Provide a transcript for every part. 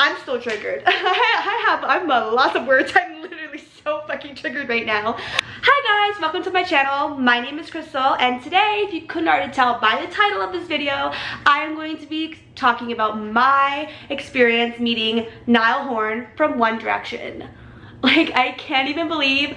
I'm still triggered. I'm lots of words. I'm literally so fucking triggered right now. Hi guys, welcome to my channel. My name is Crystal, and today, if you couldn't already tell by the title of this video, I am going to be talking about my experience meeting Niall Horan from One Direction. Like, I can't even believe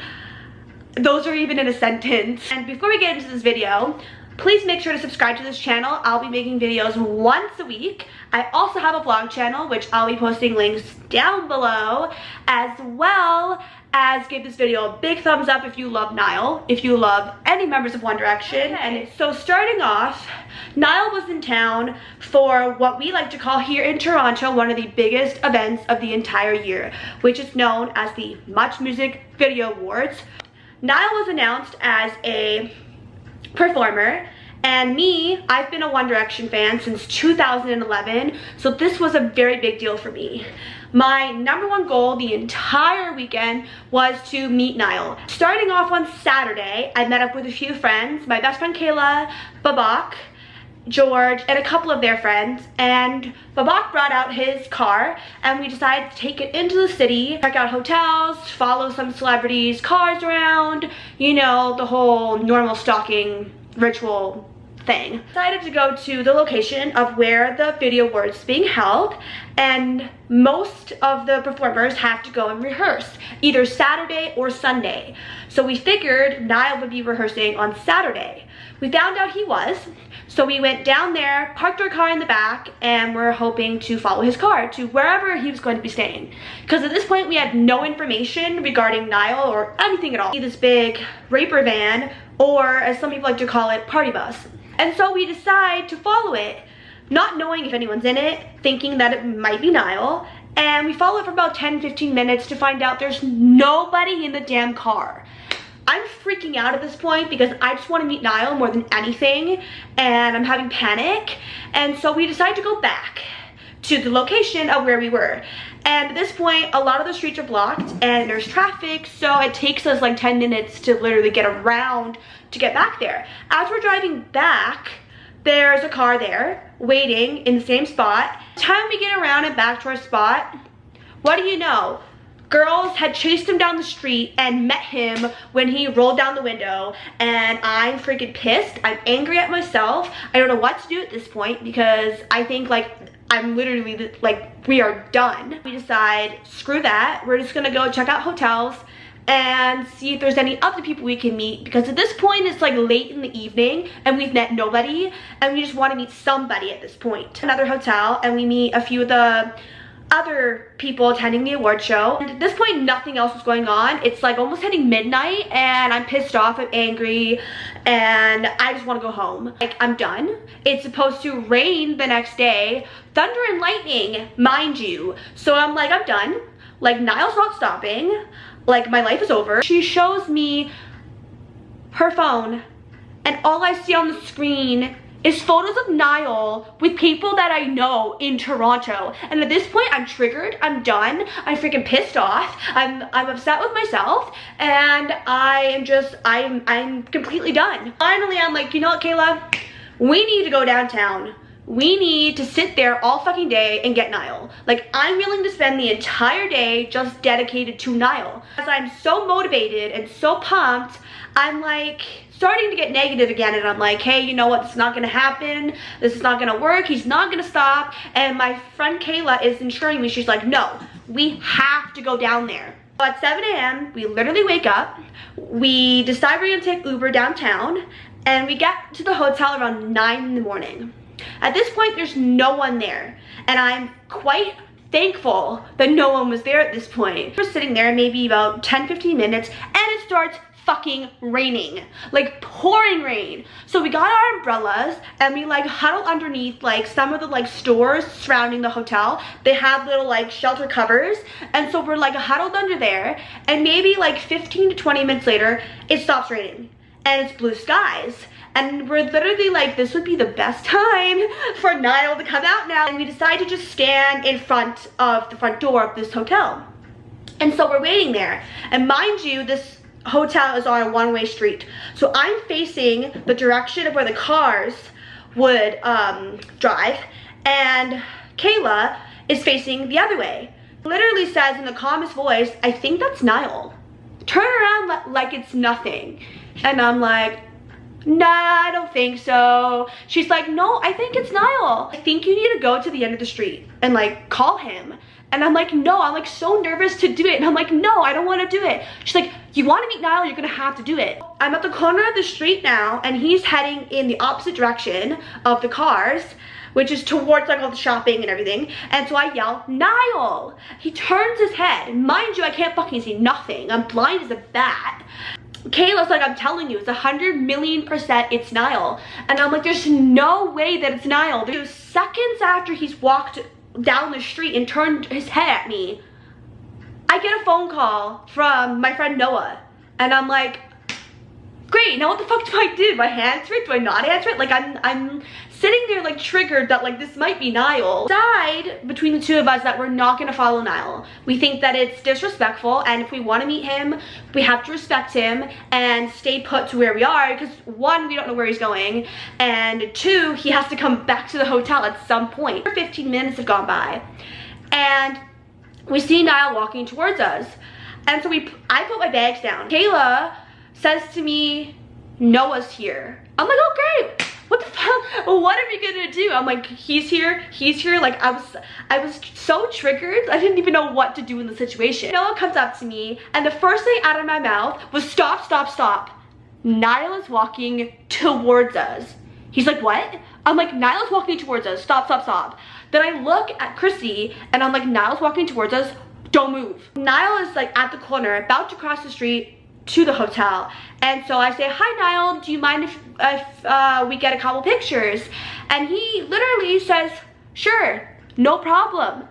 those are even in a sentence. And before we get into this video, please make sure to subscribe to this channel. I'll be making videos once a week. I also have a vlog channel, which I'll be posting links down below, as well as give this video a big thumbs up if you love Niall, if you love any members of One Direction. Okay. And so starting off, Niall was in town for what we like to call here in Toronto one of the biggest events of the entire year, which is known as the Much Music Video Awards. Niall was announced as a performer, and me, I've been a One Direction fan since 2011, so this was a very big deal for me. My #1 goal the entire weekend was to meet Niall. Starting off on Saturday, I met up with a few friends, my best friend Kayla, Babak, George, and a couple of their friends, and Babak brought out his car and we decided to take it into the city, check out hotels, follow some celebrities' cars around, you know, the whole normal stalking ritual thing. Decided to go to the location of where the video awards is being held, and most of the performers have to go and rehearse either Saturday or Sunday. So we figured Niall would be rehearsing on Saturday. We found out he was, so we went down there, parked our car in the back, and we're hoping to follow his car to wherever he was going to be staying. Because at this point we had no information regarding Niall or anything at all. This big raper van, or as some people like to call it, party bus. And so we decide to follow it, not knowing if anyone's in it, thinking that it might be Niall, and we follow it for about 10-15 minutes to find out there's nobody in the damn car. I'm freaking out at this point because I just want to meet Niall more than anything, and I'm having panic, and so we decide to go back to the location of where we were. And at this point, a lot of the streets are blocked and there's traffic, so it takes us like 10 minutes to literally get around to get back there. As we're driving back, there's a car there waiting in the same spot. By the time we get around and back to our spot, what do you know? Girls had chased him down the street and met him when he rolled down the window, and I'm freaking pissed. I'm angry at myself. I don't know what to do at this point because I think like I'm literally like, we are done. We decide, screw that, we're just gonna go check out hotels and see if there's any other people we can meet, because at this point it's like late in the evening and we've met nobody and we just want to meet somebody at this point. Another hotel, and we meet a few of the other people attending the award show. And at this point nothing else was going on. It's like almost hitting midnight and I'm pissed off, I'm angry, and I just want to go home. Like, I'm done. It's supposed to rain the next day, thunder and lightning, mind you. So I'm like, I'm done. Like, Niall's not stopping. Like, my life is over. She shows me her phone and all I see on the screen is photos of Niall with people that I know in Toronto. And at this point, I'm triggered, I'm done, I'm freaking pissed off, I'm upset with myself, and I'm completely done. Finally, I'm like, you know what, Kayla? We need to go downtown. We need to sit there all fucking day and get Niall. Like, I'm willing to spend the entire day just dedicated to Niall. As I'm so motivated and so pumped, I'm like starting to get negative again, and I'm like, hey, you know what, this is not gonna happen, this is not gonna work, he's not gonna stop. And my friend Kayla is ensuring me, she's like, no, we have to go down there. So at 7 a.m., we literally wake up, we decide we're gonna take Uber downtown, and we get to the hotel around 9 in the morning. At this point, there's no one there, and I'm quite thankful that no one was there at this point. We're sitting there maybe about 10-15 minutes, and it starts fucking raining, like pouring rain. So we got our umbrellas and we like huddled underneath like some of the like stores surrounding the hotel. They have little like shelter covers, and so we're like huddled under there, and maybe like 15 to 20 minutes later it stops raining and it's blue skies. And we're literally like, this would be the best time for Niall to come out now. And we decide to just stand in front of the front door of this hotel. And so we're waiting there. And mind you, this hotel is on a one-way street. So I'm facing the direction of where the cars would drive. And Kayla is facing the other way. Literally says in the calmest voice, I think that's Niall. Turn around like it's nothing. And I'm like, nah, I don't think so. She's like, no, I think it's Niall. I think you need to go to the end of the street and like call him. And I'm like, no, I'm like so nervous to do it. And I'm like, no, I don't want to do it. She's like, you want to meet Niall, you're gonna have to do it. I'm at the corner of the street now and he's heading in the opposite direction of the cars, which is towards like all the shopping and everything. And so I yell, Niall. He turns his head. Mind you, I can't fucking see nothing. I'm blind as a bat. Kayla's like, I'm telling you, it's 100,000,000% it's Niall. And I'm like, there's no way that it's Niall. There's seconds after he's walked down the street and turned his head at me, I get a phone call from my friend Noah. And I'm like, great, now what the fuck do I do? Do I answer it? Do I not answer it? Like I'm sitting there like triggered that like this might be Niall. Decide between the two of us that we're not gonna follow Niall. We think that it's disrespectful, and if we wanna meet him, we have to respect him and stay put to where we are, because one, we don't know where he's going, and two, he has to come back to the hotel at some point. 15 minutes have gone by, and we see Niall walking towards us. And so I put my bags down. Kayla says to me, Noah's here. I'm like, oh great, what the fuck, what are we gonna do? I'm like, he's here. Like I was so triggered, I didn't even know what to do in the situation. Noah comes up to me and the first thing out of my mouth was stop, stop, stop. Niall is walking towards us. He's like, what? I'm like, Niall's walking towards us, stop, stop, stop. Then I look at Chrissy and I'm like, Niall's walking towards us, don't move. Niall is like at the corner, about to cross the street to the hotel. And so I say, hi Niall, do you mind if we get a couple pictures? And he literally says, sure, no problem.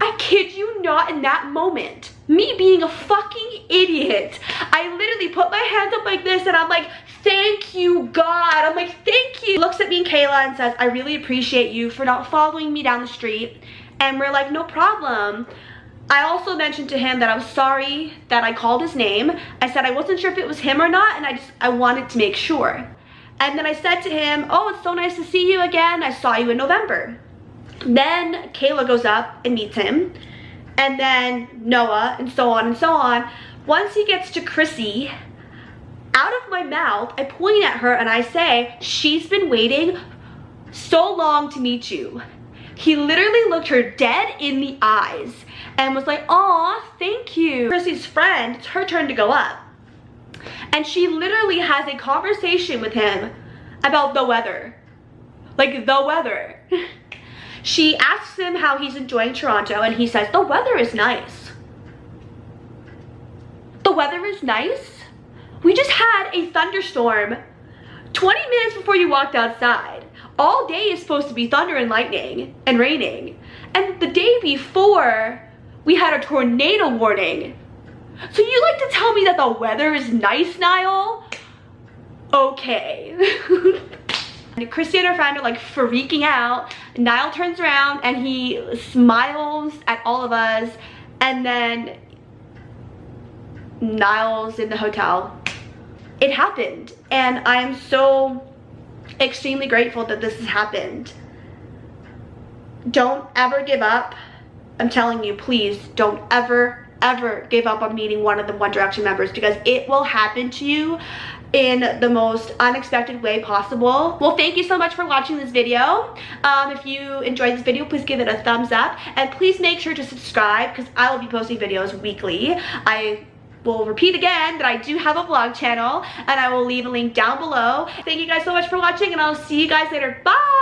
I kid you not, in that moment, me being a fucking idiot, I literally put my hands up like this and I'm like, thank you God. I'm like, thank you. He looks at me and Kayla and says, I really appreciate you for not following me down the street. And we're like, no problem. I also mentioned to him that I was sorry that I called his name. I said I wasn't sure if it was him or not, and I wanted to make sure. And then I said to him, oh, it's so nice to see you again. I saw you in November. Then Kayla goes up and meets him, and then Noah, and so on and so on. Once he gets to Chrissy, out of my mouth, I point at her and I say, she's been waiting so long to meet you. He literally looked her dead in the eyes and was like, aw, thank you. Chrissy's friend, it's her turn to go up. And she literally has a conversation with him about the weather. Like the weather. She asks him how he's enjoying Toronto and he says, the weather is nice. The weather is nice? We just had a thunderstorm 20 minutes before you walked outside. All day is supposed to be thunder and lightning and raining. And the day before, we had a tornado warning. So you like to tell me that the weather is nice, Niall? Okay. And Chrissy and her friend are like freaking out. Niall turns around and he smiles at all of us. And then Niall's in the hotel. It happened. And I'm so extremely grateful that this has happened. Don't ever give up. I'm telling you, please don't ever give up on meeting one of the One Direction members, because it will happen to you in the most unexpected way possible. Well, thank you so much for watching this video. If you enjoyed this video, please give it a thumbs up, and please make sure to subscribe, because I will be posting videos weekly. I will repeat again that I do have a vlog channel, and I will leave a link down below. Thank you guys so much for watching, and I'll see you guys later. Bye!